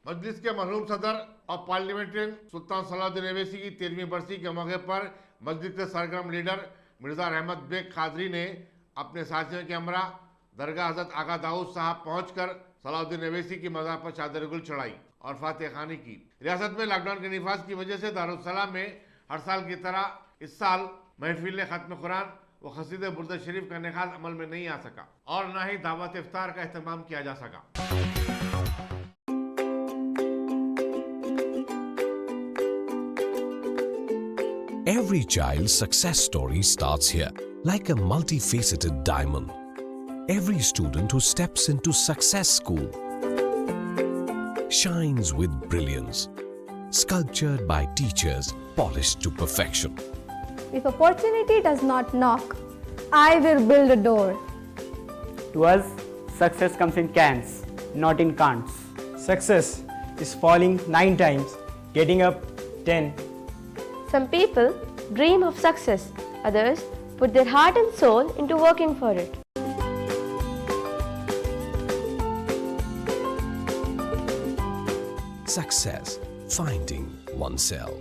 मजलिस के मरहूम सदर और पार्लियामेंट्रियन सुल्तान सलाउद्दीन अवैसी की 13वीं बरसी के मौके पर मस्जिद के सरगर्म लीडर मिर्जा रहमत बेग कादरी ने अपने साथियों के हमरा दरगाह हजरत आका दाऊद साहब पहुंचकर सलाउद्दीन अवैसी की मज़ार पर चादर गुल चढ़ाई और फातिहा खानी की। रियासत में लॉकडाउन के निफाज की वजह से दारुस्सलाम में हर साल की तरह इस साल महफिल खत्म कुरान व खसीद बुर्द शरीफ का निकाल अमल में नहीं आ सका और न ही दावत इफ्तार का एहतमाम किया जा सका। Every child's success story starts here, like a multifaceted diamond. Every student who steps into Success School shines with brilliance, sculptured by teachers polished to perfection. If opportunity does not knock, I will build a door. To us, success comes in cans, not in can'ts. Success is falling 9 times, getting up 10. Some people dream of success, others put their heart and soul into working for it. Success, finding oneself.